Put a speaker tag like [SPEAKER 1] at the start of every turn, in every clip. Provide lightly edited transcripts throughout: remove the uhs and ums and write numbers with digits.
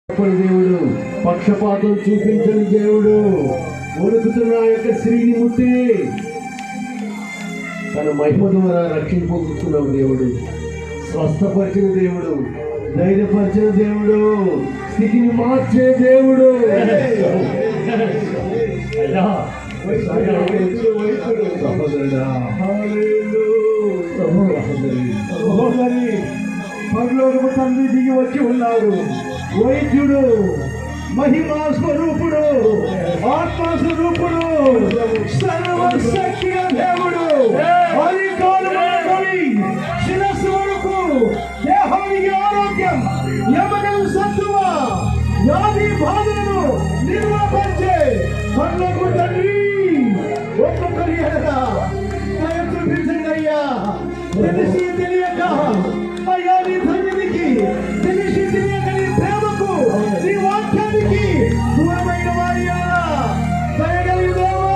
[SPEAKER 1] దేవుడు పక్షపాతం చూపించని దేవుడు వణుకుతున్న యొక్క స్త్రీని ముట్టి తన మహిమ ద్వారా రక్షింపుతున్న దేవుడు, స్వస్థపరిచిన దేవుడు, ధైర్యపరిచిన దేవుడు, స్థితిని మార్చే దేవుడు. పరలోకపు తండ్రి దిగి వచ్చి ఉన్నారు. వైద్యుడు, మహిమా స్వరూపుడు, ఆత్మస్వరూపుడు, సర్వశక్తి దేవుడు, శిరస్సు వరకు దేహానికి ఆరోగ్యం, యమగల సత్తువ, వ్యాధి బాధలను నిర్మూలపరిచే పరలోకపు తండ్రి ఒక్కొక్కరి ఎడలా దయ చూపించండి అయ్యా. తెలిసి తెలియక అయ్యా నీ సన్నిధికి, తెలిసి తెలియక నీ ప్రేమకు, నీ వాక్యానికి దూరమైన వారి దయగలి దేవా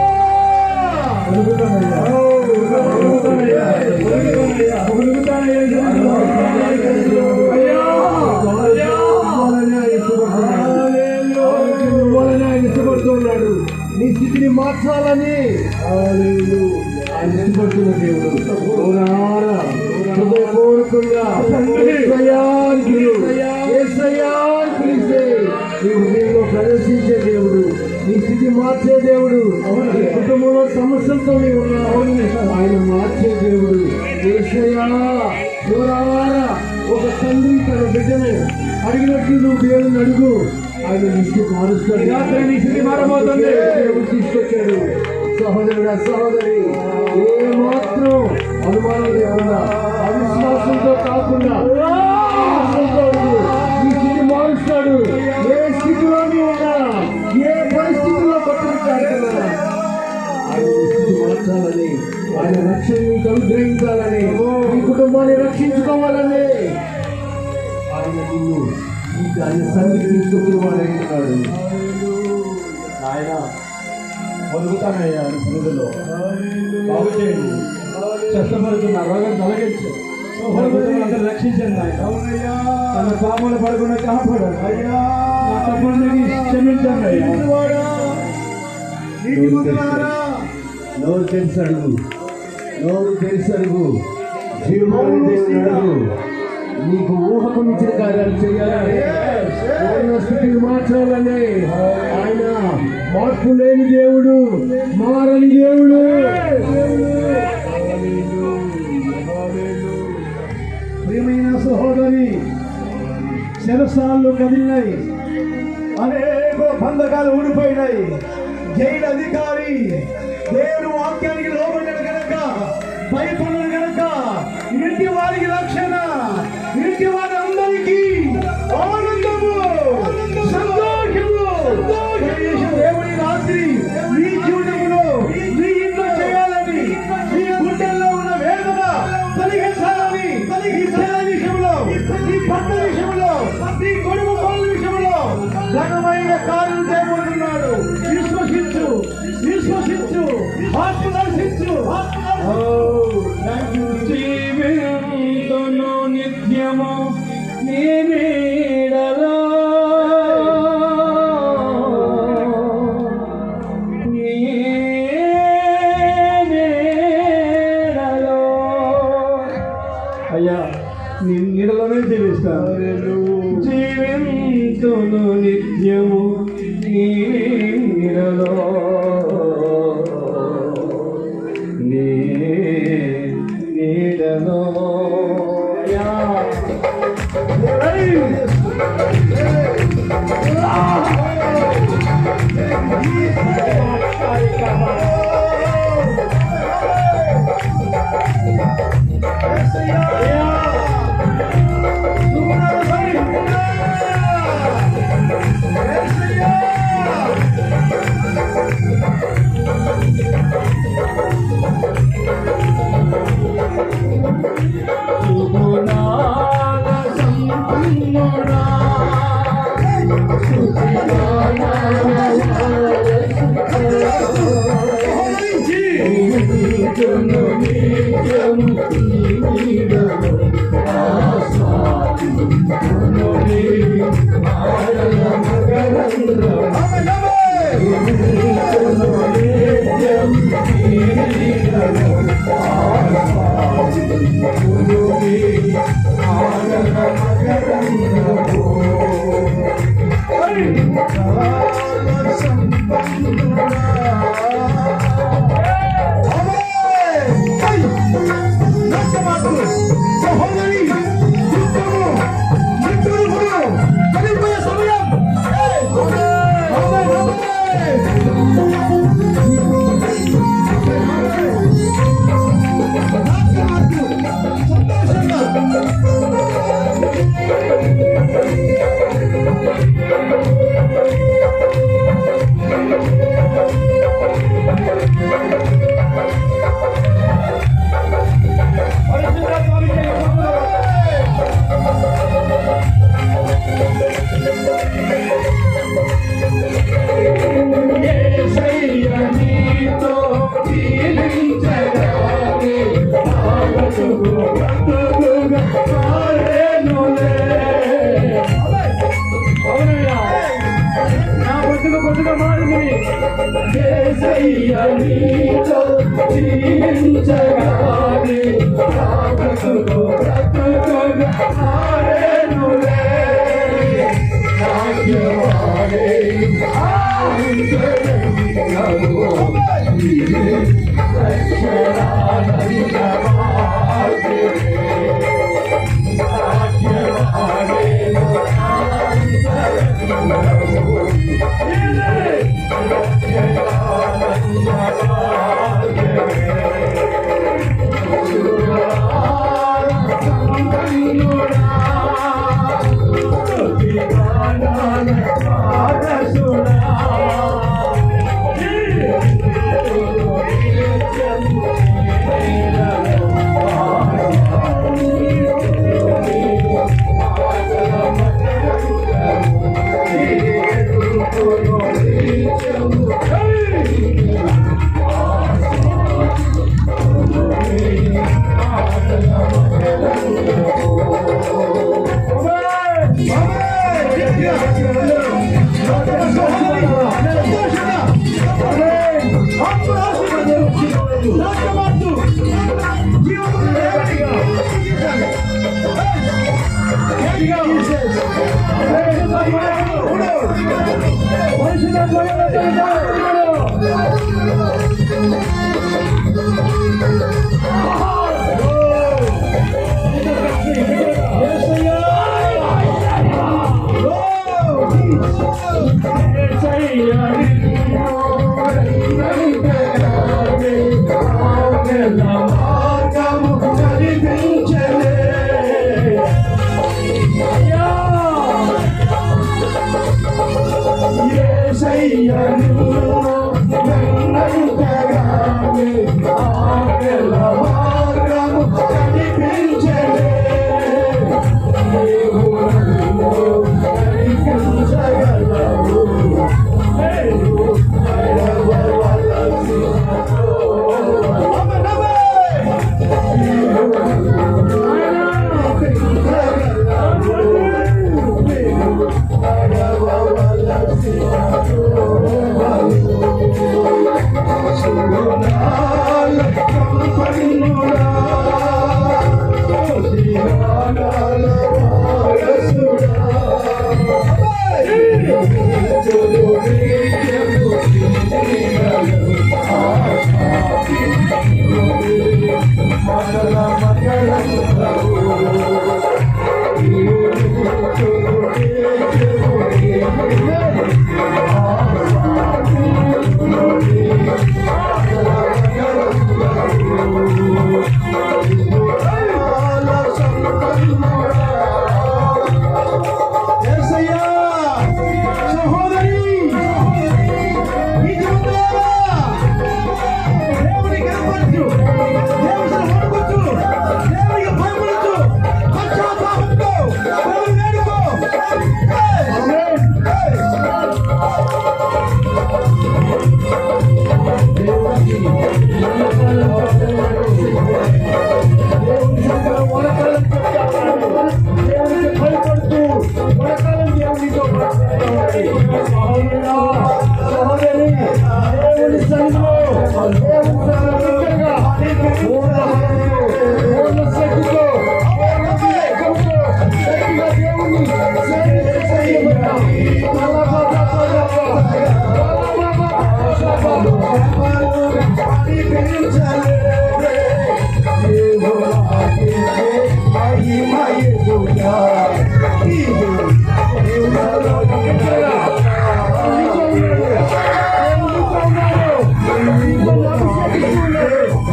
[SPEAKER 1] ఇష్టపడుతున్నాడు. నీ స్థితిని మార్చాలని ఆయన ఇష్టపడుతున్న దేవుడు. హృదయపూర్వకంగా ప్రదర్శించే దేవుడు, నీ స్థితి మార్చే దేవుడు. కుటుంబంలో సమస్యలతో ఉన్నావు, ఆయన మార్చే దేవుడు. యేసయ్యా ఒక తండ్రి తన బిడ్డను అడిగినట్లు నువ్వు దేవుని అడుగు, ఆయన నీ స్థితి మారుస్తాడు. నీ స్థితి మారబోతుంది. దేవుడు తీసుకొచ్చాడు. సహోదరుడా, సహోదరి, ఏ మాత్రం అనుమానం లేకుండా, అవిశ్వాసంతో కాకుండా ఈ స్థితి మారుస్తాడు. ఏ స్థితిలోని ఉన్నా, ఏ పరిస్థితిలో పట్టుకుంటాడుతున్నా, ఆయన స్థితి మార్చాలని, ఆయన రక్షణ నీకు అనుగ్రహించాలని, ఈ కుటుంబాన్ని రక్షించుకోవాలని ఆయన నిన్ను ఆయన సన్నిధికి తీసుకొచ్చిన వాడు అంటున్నాడు. ఆయన పొందుతానయ్యా సన్నిధిలో బాగు చేయండి, కష్టపడుతున్న రోగం తొలగించు, అందరూ రక్షించండి. ఆయన తన పాములు పడకుండా కాపాడు అయ్యా. తప్పని క్షమించండి అయ్యా. నోరు తెలిసి అడుగు, నోరు తెలిసి అడుగు, జీవుడు దేవుని అడుగు. నీకు ఊహకు మించిన కార్యాలు చేయాలని, స్థితిని మార్చాలని, ఆయన మార్పు లేని దేవుడు, మారని దేవుడు. ప్రియమైన సహోదరి, శరసాలు కదిలినాయి, అనేక బంధకాలు ఊడిపోయినాయి. జైలు అధికారి దేవుడు వాక్యానికి లోబడ్డాడు కనుక, భయపడడు కనుక, ఇంటి వారికి రక్షణ, ఇంటి వారి అందరికీ ఆనందము, సంతోషము. దేవుని రాత్రి నీ జీవితంలో, నీ ఇంట్లో చేయాలని, నీ గుండెల్లో ఉన్న వేదన తొలగించాలని, ఈ పిల్లల విషయంలో, ఈ భర్త విషయంలో, నీ కొడుకు పనుల విషయంలో ఘనమైన కార్యం చేయబోతున్నాడు. విశ్వసించు, విశ్వసించు, ఆత్మ దర్శించు. జీవితంలో నిత్యము నీ నీడలో, నీ నీడలో అయ్యా, నీ నీడలోనే జీవిస్తాను. జీవితంలో నిత్యము నీ నీడలో, నీ నీడలో. ఆశా నీతో జీవించగానే నా బ్రతుకు బ్రతుకుగా మారేనులే. నాట్యమాడే ఆనందము నీవే రక్షణానంద మార్గమే. నాట్యమాడే ఆనందము నీవే రక్షణానంద మార్గమే.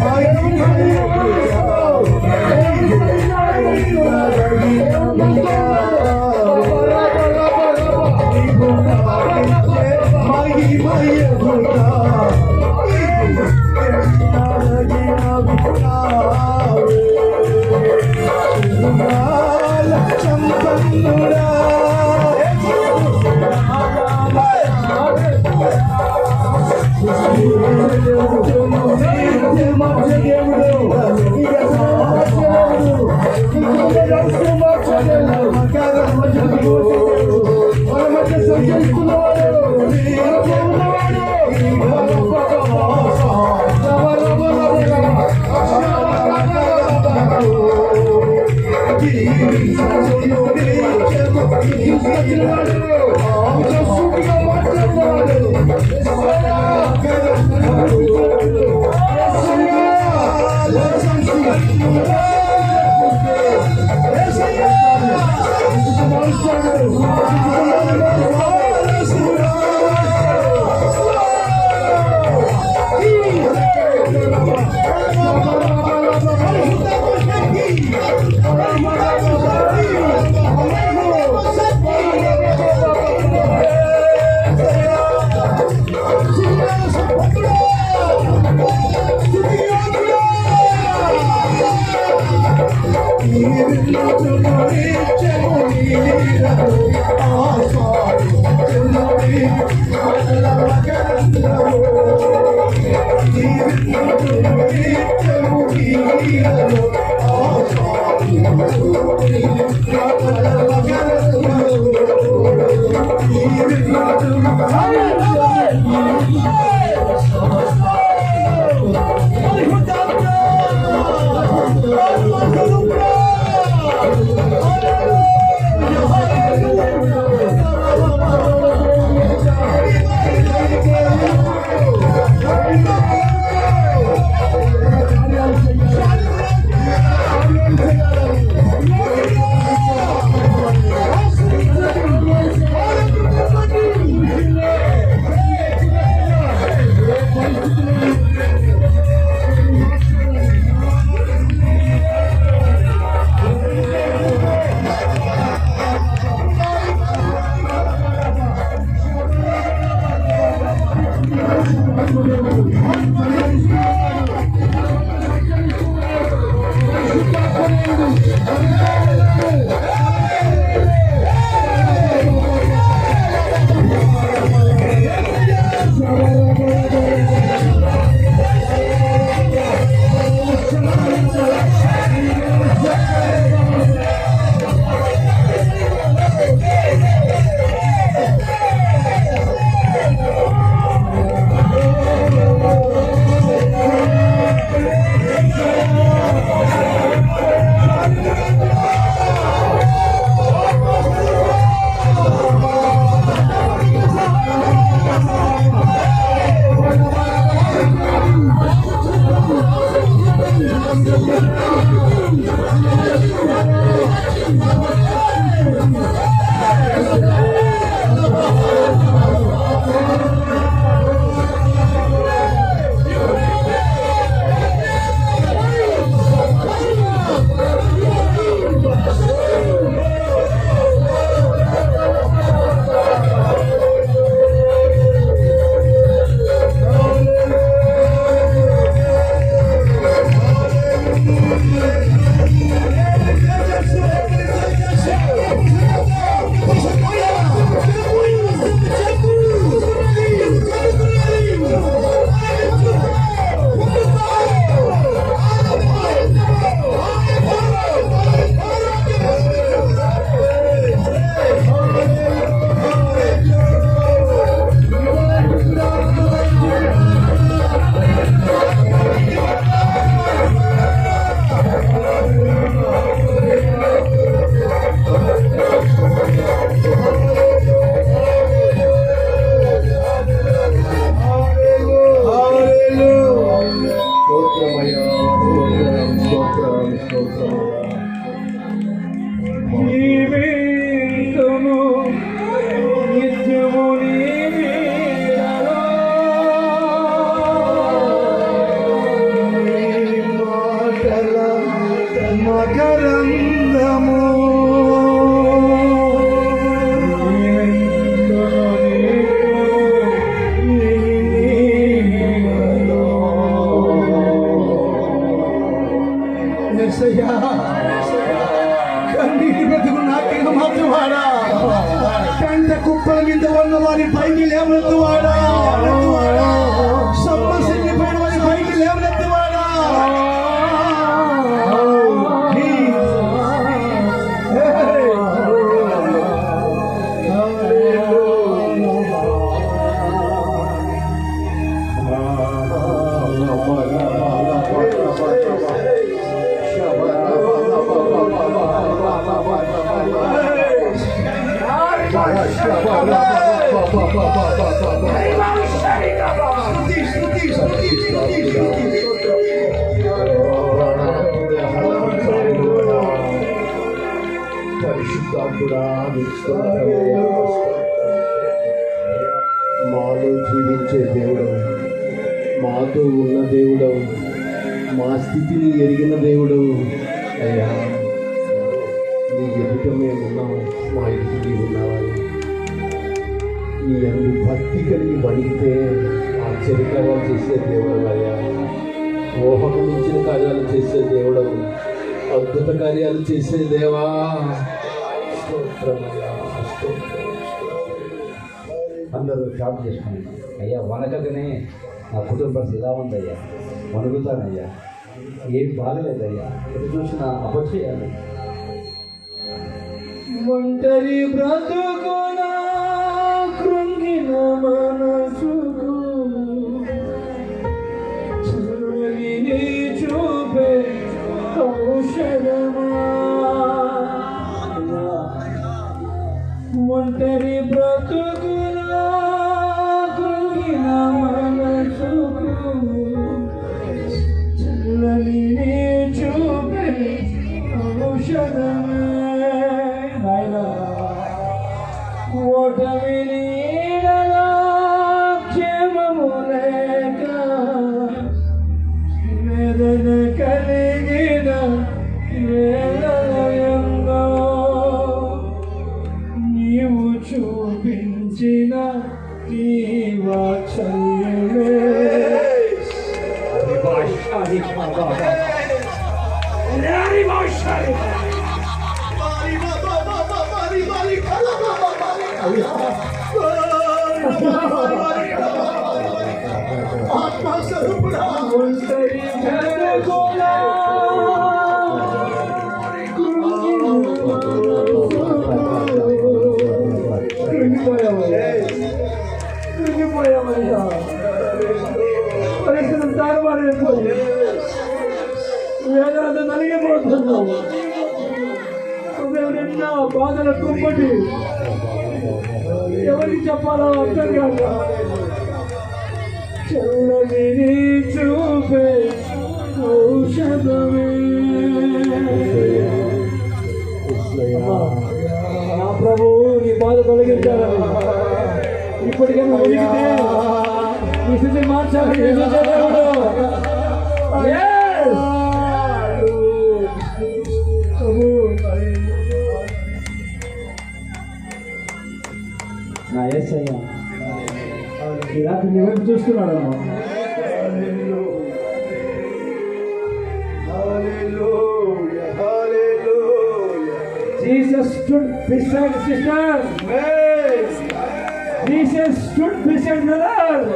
[SPEAKER 2] Hallelujah.
[SPEAKER 1] కన్నీటి బ్రతుకు నాకిన మార్చువాడా, కంట కుప్పల మీద ఉన్న వారి పైకి లేవనెత్తువాడా, సమస్యని పైన వారి పైకి లేవనెత్తువాడా. మాలో జీవించే దేవుడవు, మాతో ఉన్న దేవుడవు, మా స్థితిని ఎరిగిన దేవుడవు అయ్యా. నీ ఎదుట మేము ఉన్నాము, మా ఎదుట నీవు ఉన్నావని. నీ అందు భక్తి కలిగి బడితే ఆశ్చర్యకార్యాలు చేసే దేవుడవు అయ్యా. ఊహకు మించిన కార్యాలు చేసే దేవుడవు, అద్భుత కార్యాలు చేసే దేవా.
[SPEAKER 2] అందరూ జాబ్ చేసుకున్నాను అయ్యా. వనకగానే నా కుటుంబ పరిస్థితి ఇలా ఉందయ్యా, వణుకుతానయ్యా, ఏం బాగలేదయ్యా. ఎటు చూసినా అపచేయాలి.
[SPEAKER 1] ఒంటరి బ్రతుకునా పెంచిన నీ వాత్సల్యమే ఒంటరి జనకులా కృంగిపోయామయ్యా పరిస్థితులు తారుమారైపోయి వేదనతో నలిగిపోతున్నావు నిన్న బాధల కుంపటి ఎవరికి చెప్పాలో అర్థం కాక చల్లని నీ చూపే ఔషధమే నా ప్రభు నీ బాధ తొలగించాలని ఇప్పటికైనా ఒలిగితే నీ స్థితి మార్చాలని దేవుడు. నా యేసయ్య ఈ రాత్రి నీ వైపు చూస్తున్నాడు అమ్మా. Jesus stood beside sister. Jesus stood beside brother.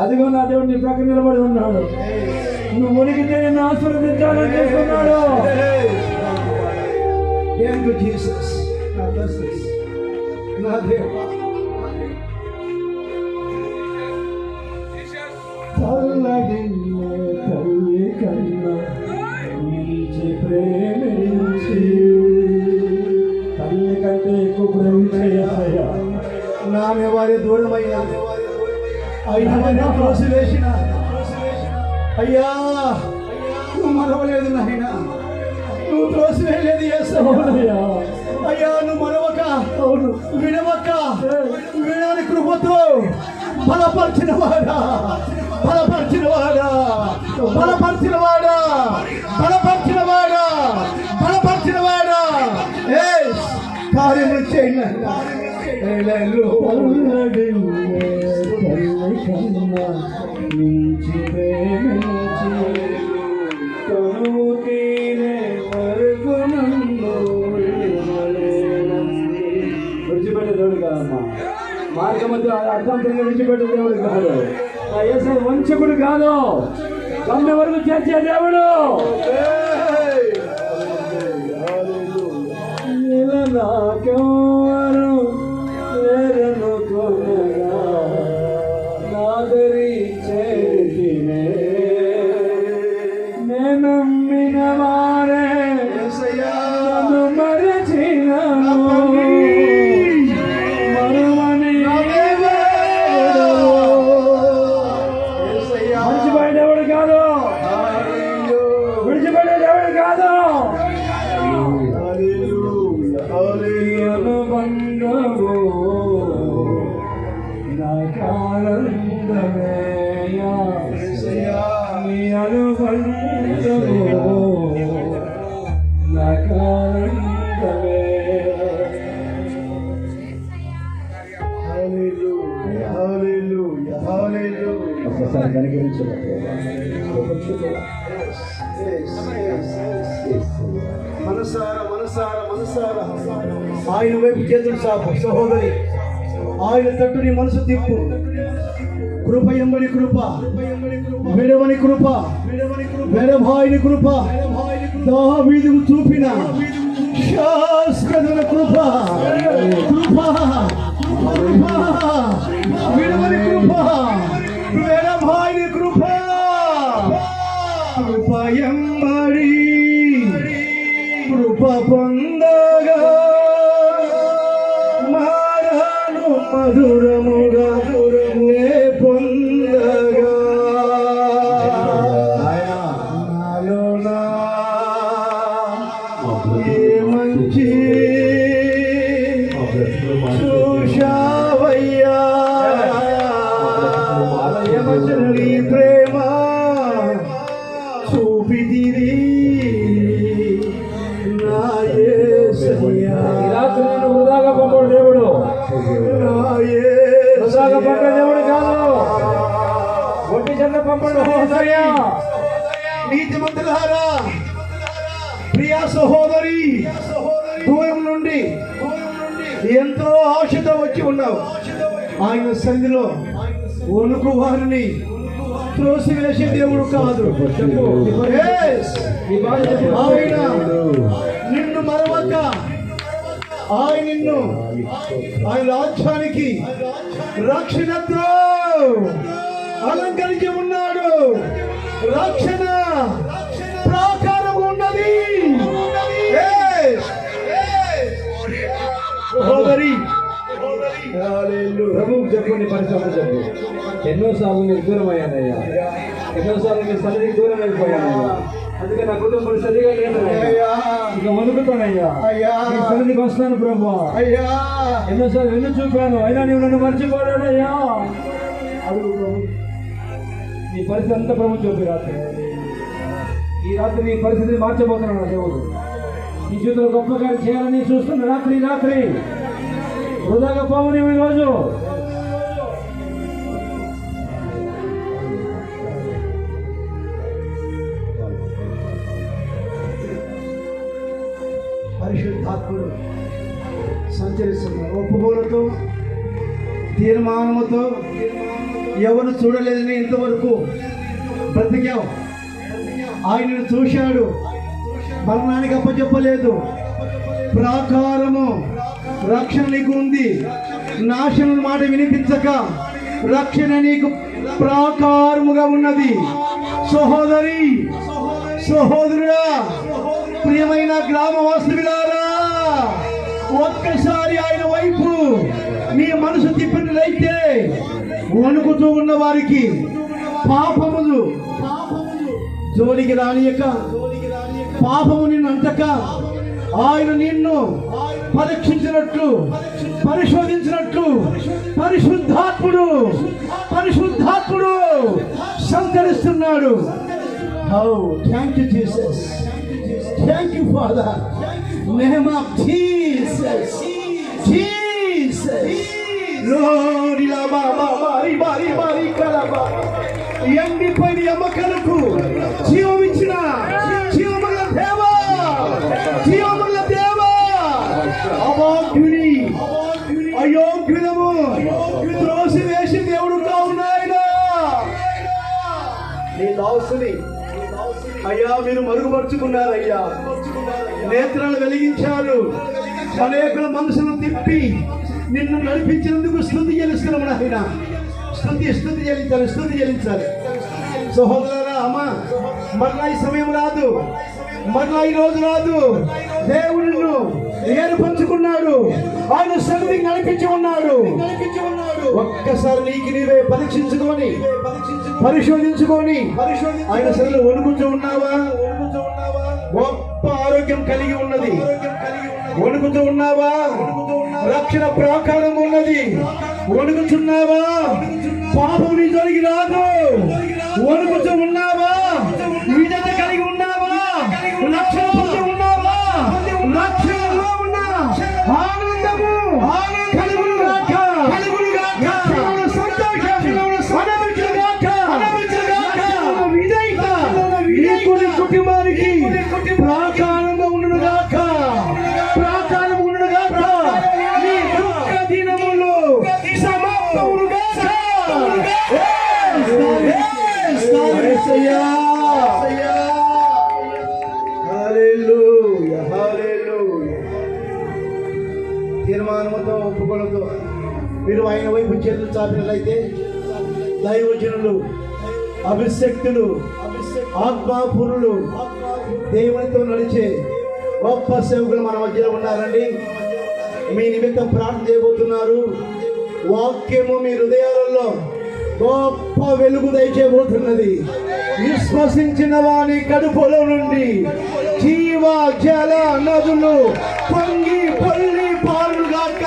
[SPEAKER 1] అదిగో నా దేవుడు నీ ప్రక్కన నిలబడి ఉన్నాడు. నువ్వు ఒలిగితే నిన్ను ఆశీర్వదించాలని చేస్తున్నాడు.
[SPEAKER 2] జీసస్ నా దేవా
[SPEAKER 1] తల్లి కన్నా మించి ప్రేమించి తల్లి కంటే ఎక్కువ ప్రేమించయ్యా
[SPEAKER 2] నామే వారి దూరమయ్యా అయినా త్రోసివేసిన అయ్యా నువ్వు మరవలేదు నాయన నువ్వు త్రోసివేయలేదు యేసయ్యా అయ్యా నువ్వు మరవక వినవక వినని కృపతో బలపరిచిన వాడా బలపరిచిన వాడా బలపరిచిన వాడా బలపరిచిన వాడా బలపరిచిన వాడా కార్యము చేయండి
[SPEAKER 1] మించి ప్రేమించి కనువు తీరే వరకు నన్ను విడిచిపెట్టే దేవుడు కాదమ్మా. మార్గం మధ్య అర్థంతంగా విడిచిపెట్టే దేవుడు కాదు. నా యేసయ్య వంచకుడు కాదు, గమ్య వరకు చేర్చే దేవుడు. నాకెవరు లేరను కొనగా నాదరి చేతినే నేను నమ్మిన వారే నన్ను మరచినను మరువని మర్చిపోయే దేవుడు కాదు, విడిచిపెట్టే దేవుడు కాదు. అనుబంధము నాకానందమే నీ అనుబంధము నాకానందమే. ఒక్కసారి కనికరించలేదు
[SPEAKER 2] మనసారా మనసారా మనసారా ఆయన వైపు చేతులు సాపు సహోదరి ఆయన తట్టు నీ మనసు తిప్పు. కృప ఎంబడి కృప విడవని కృప వెరభాయిని కృప దావీదుకు చూపిన శాశ్వత కృప కృప కృప విడవని కృప వెరభాయిని కృప కృప ఎంబడి కృప పొందగా మారాను మధురముగా నే పొందగా నాలోనా ఏ మంచి చూశావయ్యా నీ ప్రేమ చూపిదివి
[SPEAKER 1] వృధాగా పంపడు దేవుడు. సహోదరి, నీతిమంతులారా, ప్రియా సహోదరి, దూరం నుండి ఎంతో ఆశతో వచ్చి ఉన్నావు. ఆయన సన్నిధిలో వణుకు వారిని త్రోసివేసే దేవుడు కాదు. ఆయన నిన్ను మరవక ఆయన రాజ్యానికి రక్షణతో అలంకరించి ఉన్నాడు. రక్షణ ప్రాకారం ఉన్నది.
[SPEAKER 2] ప్రభువుకు చెప్పండి, పరిశ్రమ చెప్పు. ఎన్నోసార్లు మీరు దూరం అయ్యానయ్యా, ఎన్నోసార్లు మీ సన్నిధికి దూరం అయిపోయానయ్యా. అందుకే నా కుటుంబం సరిగా లేదు. ఇక వదులుతానయ్యా, నీ సన్నిధికి వస్తాను ప్రభు. ఎన్నోసార్లు వెన్ను చూపాను, అయినా నీవు నన్ను మర్చిపోయానయ్యా. అడుగు ప్రభు, నీ పరిస్థితి అంతా ప్రభు చూపి రాత్రి. ఈ రాత్రి నీ పరిస్థితిని మార్చబోతున్నాడు దేవుడు. నీ జీవితంలో గొప్ప కార్యం చేయాలని చూస్తున్న రాత్రి వృధాగా పోవని ఈరోజు.
[SPEAKER 1] పరిశుద్ధాత్ముడు సంచరిస్తున్నారు ఒప్పుకోలతో, తీర్మానముతో. ఎవరు చూడలేదని ఇంతవరకు బ్రతికావు. ఆయనను చూశాడు, మరణానికి అప్పచెప్పలేదు. ప్రాకారము రక్షణ నీకు ఉంది. నాశనం మాట వినిపించక రక్షణ నీకు ప్రాకారముగా ఉన్నది. సహోదరి, సహోదరుడా, ప్రియమైన గ్రామవాసులారా, ఒక్కసారి ఆయన వైపు నీ మనసు తిప్పినట్లయితే వణుకుతూ ఉన్న వారికి పాపములు జోలికి రానియక, పాపము నిన్ను అంటక, ఆయన నిన్ను పరీక్షించినట్లు, పరిశోధించినట్లు పరిశుద్ధాత్ముడు సంచరిస్తున్నాడు. Thank you Jesus, thank you father. Name of Jesus, Jesus. లోరి లాబా బారి బారి బారి కలబా. ఎండిపోయిన ఎమ్మకలకు జీవమిచ్చిన జీవముల దేవా, జీవముల దేవా, అభాగ్యుని అయోగ్యులము త్రోసివేసి దేవుడు కావునాయన. నీ దాసుని అయ్యా మీరు మరుగుపరుచుకున్నారయ్యా, నేత్రాలు వెలిగించారు, అనేకుల మనసును తిప్పి నిన్ను నడిపించినందుకు స్తుతి చెల్లిస్తున్నాము నాయన. స్తుతి చెల్లించాలి. సహోదరులారా, అమ్మా, మరలా ఈ సమయం రాదు, మరలా ఈ రోజు రాదు. దేవుడు ఏర్పరచుకున్నాడు, ఆయన సన్నిధికి నడిపించి ఉన్నాడు. ఒక్కసారి నీకు నీవే పరీక్షించుకొని, పరిశోధించుకొని ఆయన సన్నిధిలో వణుకుతూ ఉన్నావా? గొప్ప ఆరోగ్యం కలిగి ఉన్నది. వణుకుతూ ఉన్నావా? రక్షణ ప్రాకారం ఉన్నది. వణుకుతున్నావా? పాపం నీ జోలికి రాదు. వణుకుతూ ఉన్నావా? విజయ కలిగి ఉన్నావా? రక్షణ పొంది ఉన్నావా? రక్షణలో ఉన్న ఆనందము కలుగును గాక, సంతోషం విజయిత నీ కుటుంబానికి ప్రాకారంగా ఉండును గాక, ప్రాకారం ఉండును గాక. నీ దుఃఖ దినములు సమాప్తములు గాక. తీర్మానముతో, ఒప్పుకోలతో మీరు ఆయన వైపు చేతులు చాపినట్లయితే దైవజనులు, అభిషక్తులు, ఆత్మాపురులు, దేవునితో నడిచే గొప్ప సేవకులు మన మధ్యలో ఉన్నారండి. మీ నిమిత్తం ప్రార్థన చేయబోతున్నారు. వాక్యము మీ హృదయాలలో గొప్ప వెలుగు దయచేయబోతున్నది. విశ్వసించిన వాని కడుపులో నుండి జీవ జల నదులు పొంగి పల్లి పారుగాక,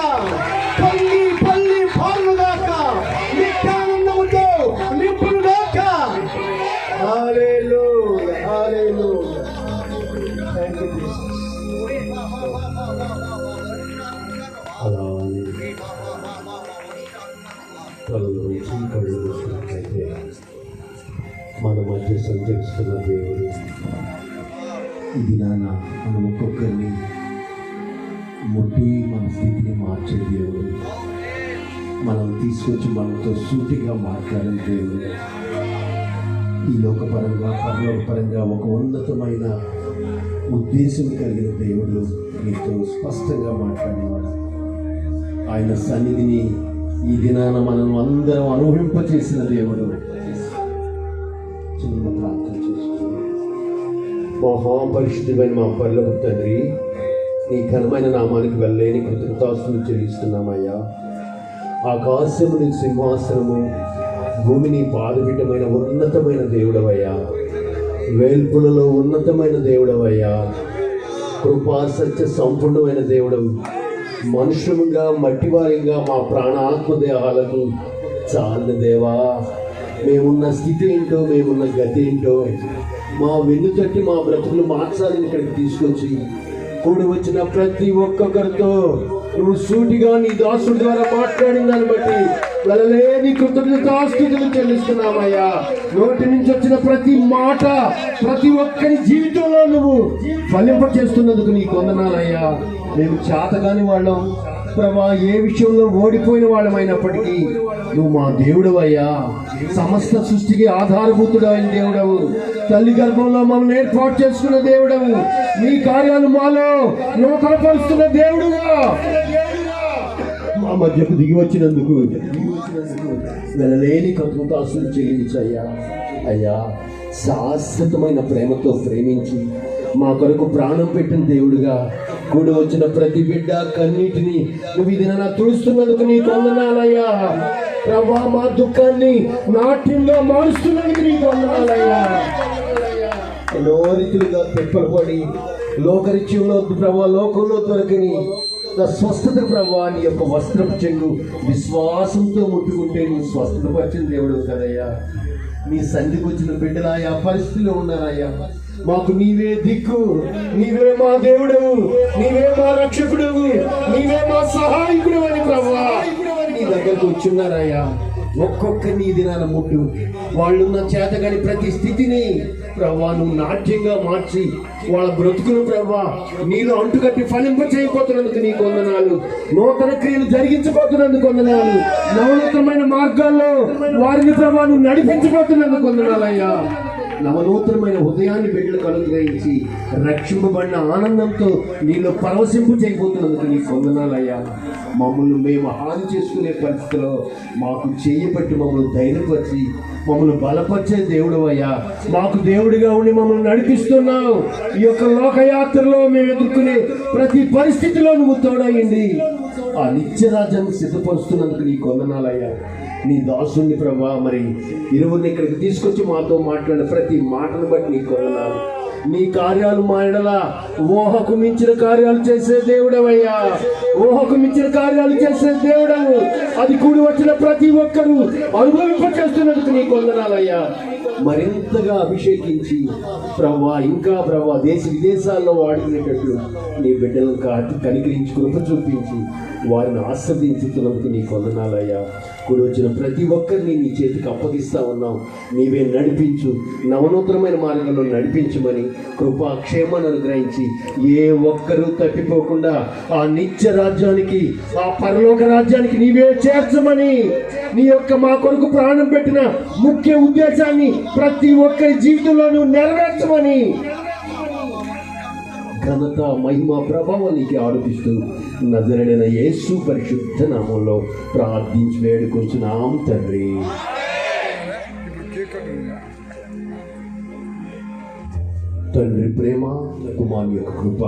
[SPEAKER 1] పొంగి పల్లి పారుగాక, నిత్యానందముతో నింపుగాక. Hallelujah, hallelujah. Thank you Jesus.
[SPEAKER 2] కళ్ళు కళ్ళు చూసినట్లయితే
[SPEAKER 3] మన మధ్య సంచరిస్తున్న దేవుడు. ఇది మనం ఒక్కొక్కరిని ముట్టి మన స్థితిని మార్చే దేవుడు. మనం తీసుకొచ్చి మనతో సూటిగా మాట్లాడే దేవుడు. ఈ లోకపరంగా పరలోకపరంగా ఒక ఉన్నతమైన ఉద్దేశం కలిగిన దేవుడు నీతో స్పష్టంగా మాట్లాడేవాడు. ఆయన సన్నిధిని ఈ దినాన మనం అందరం అనుభవింపచేసిన దేవుడు. చిన్న ప్రార్థన చేసుకుని, మహాపరిశుద్ధమైన మా పరలోక తండ్రి, నీ ఘనమైన నామానికి వెళ్ళలేని కృతజ్ఞతాస్తులు చెల్లిస్తున్నామయ్యా. ఆకాశముని సింహాసనము, భూమిని పాదపీఠమైన ఉన్నతమైన దేవుడవయ్యా. వేల్పులలో ఉన్నతమైన దేవుడవయ్యా. కృపా సత్య సంపూర్ణమైన దేవుడవు. మనుషులుగా మట్టివారిగా మా ప్రాణాత్మదేహాలకు చాలు దేవా. మేమున్న స్థితి ఏంటో, మేమున్న గతి ఏంటో, మా వెన్ను తట్టి మా బ్రతుకులు మార్చాలని ఇక్కడికి తీసుకొచ్చి కూడి వచ్చిన ప్రతి ఒక్కొక్కరితో నువ్వు సూటిగా నీ దాసుడి ద్వారా మాట్లాడిన దాన్ని బట్టి వెళ్ళలేని కృతజ్ఞతాస్తుతులు చెల్లిస్తున్నామయ్యా. నోటి నుంచి వచ్చిన ప్రతి మాట ప్రతి ఒక్కరి జీవితంలో నువ్వు ఫలింప చేస్తున్నందుకు నీకు వందనాలయ్యా. మేము చేతగాని వాళ్ళం ప్రభా, ఏ విషయంలో ఓడిపోయిన వాళ్ళమైనప్పటికీ నువ్వు మా దేవుడవయ్యా. సమస్త సృష్టికి ఆధారభూతుడు అయిన దేవుడవు. తల్లి గర్భంలో మమ్మల్ని ఏర్పాటు చేసుకున్న దేవుడవు. నీ కార్యాలు మాలో నూతనపరుస్తున్న దేవుడుగా మా మధ్యకు దిగి వచ్చినందుకు వెళ్ళలేని కృతజ్ఞతాస్తులు చెల్లించయ్యా. అయ్యా, శాశ్వతమైన ప్రేమతో ప్రేమించి మా కొరకు ప్రాణం పెట్టిన దేవుడుగా కూడి వచ్చిన ప్రతి బిడ్డ కన్నీటిని నువ్వు ఇది నా తుడుస్తున్నందుకు నీకు వందనాలయ్యా. ప్రభా, మా దుఃఖాన్ని నాట్యంగా మారుస్తున్నందుకు నీకు వందనాలయ్యా. ఎన్నో రీతులుగా తెప్పలపడి లోకరిత్యంలో ప్రభా, లోకంలో దొరకని స్వస్థత ప్రభా, నీ యొక్క వస్త్రపు చెంగు విశ్వాసంతో ముట్టుకుంటే నీ స్వస్థత పరిచిన దేవుడు కదయ్యా. నీ సన్నిధికి వచ్చిన బిడ్డలాయా పరిస్థితిలో ఉన్నారయ్యా. మాకు నీవే దిక్కు, నీవే మా దేవుడవు, నీవే మా రక్షకుడవు, నీవే మా సహాయకుడు అని ప్రభా నీ దగ్గరకు వచ్చున్నారయ్యా. ఒక్కొక్కరిని ఈ దినాన ముట్టు. వాళ్ళున్న చేతగాని ప్రతి స్థితిని ప్రభా నువ్వు నాట్యంగా మార్చి వాళ్ళ బ్రతుకులు ప్రభా నీలో అంటుకట్టి ఫలింప చేయబోతున్నందుకు నీకు వందనాలు. నూతన క్రియలు జరిగించబోతున్నందుకు వందనాలు. నవనూతనమైన మార్గాల్లో వారిని ప్రభా నువ్వు నడిపించబోతున్నందుకు వందనాలయ్యా. నవనూతనమైన హృదయాన్ని బిడ్డలకు అనుగ్రహించి రక్షింపబడిన ఆనందంతో నీలో పరవశింపు చేయబోతున్నందుకు నీకు వందనాలయ్యా. మమ్మల్ని మేము హాని చేసుకునే పరిస్థితిలో మాకు చేయబట్టి మమ్మల్ని ధైర్యపరిచి మమ్మల్ని బలపరిచే దేవుడు అయ్యా. మాకు దేవుడిగా ఉండి మమ్మల్ని నడిపిస్తున్నావు. ఈ యొక్క లోకయాత్రలో మేము ఎదుర్కొనే ప్రతి పరిస్థితిలో నువ్వు తోడయ్యింది ఆ నిత్యరాజ్యాన్ని సిద్ధపరుస్తున్నందుకు నీకు వందనాలయ్యా. నీ దాసుని ప్రభా మరి ఇరువురిని ఇక్కడికి తీసుకొచ్చి మాతో మాట్లాడిన ప్రతి మాటను బట్టి నీకు వందనాలు. నీ కార్యాలు మా ఎడల ఊహకు మించిన కార్యాలు చేసే దేవుడవయ్యా. ఊహకు మించిన కార్యాలు చేసే దేవుడవు. అది కూడి వచ్చిన ప్రతి ఒక్కరూ అనుభవింపచేస్తున్నందుకు నీకు వందనాలయ్యా. మరింతగా అభిషేకించి ప్రభా ఇంకా ప్రభా దేశ విదేశాల్లో వాడుకునేటట్లు నీ బిడ్డలను కనికరించి కృప చూపించి వారిని ఆస్వాదించుతున్నందుకు నీకు వందనాలయ్యా. కూడి వచ్చిన ప్రతి ఒక్కరిని నీ చేతికి అప్పగిస్తా ఉన్నావు. నీవే నడిపించు, నవనూతనమైన మార్గంలో నడిపించమని కృపా క్షేమాన్ని అనుగ్రహించి ఏ ఒక్కరూ తప్పిపోకుండా ఆ నిత్య రాజ్యానికి, ఆ పరలోక రాజ్యానికి నీవే చేర్చమని నీ యొక్క మా కొరకు ప్రాణం పెట్టిన ముఖ్య ఉద్దేశాన్ని ప్రతి ఒక్కరి జీవితంలోనూ నెరవేర్చమని ఘనత మహిమ ప్రభావం నీకు ఆరోపిస్తూ నజరేయుడైన యేసు పరిశుద్ధ నామంలో ప్రార్థించి వేడుకొంచున్నాం తండ్రి. తండ్రి ప్రేమ, కుమారుని యొక్క కృప,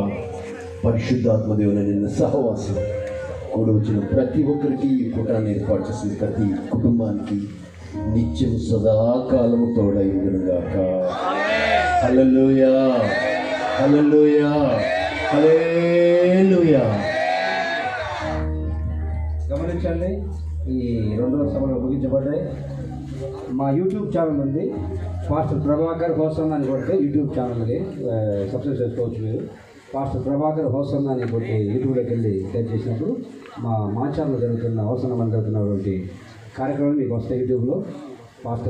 [SPEAKER 3] పరిశుద్ధాత్మ దేవుని నిన్న సహవాసం కూడి వచ్చిన ప్రతి ఒక్కరికి ఈ కూటాన్ని ఏర్పాటు చేసిన ప్రతి కుటుంబానికి నిత్యం సదాకాలము తోడైండుగాక. హల్లెలూయా, హల్లెలూయా, హల్లెలూయా.
[SPEAKER 2] గమనించండి, ఈ 2 సభలు ముగించబడ్డాయి. మా యూట్యూబ్ ఛానల్ ఉంది, పాస్టర్ ప్రభాకర్ హోసన్ అని కొడితే యూట్యూబ్ ఛానల్కి సబ్స్క్రైబ్ చేసుకోవచ్చు. మీరు పాస్టర్ ప్రభాకర్ హోసన్ అని కొట్టి యూట్యూబ్లోకి వెళ్ళి టైప్ చేసినప్పుడు మా ఛానల్ జరుగుతున్న హోసన్ అని జరుగుతున్నటువంటి కార్యక్రమం మీకు వస్తాయి యూట్యూబ్లో. పాస్టర్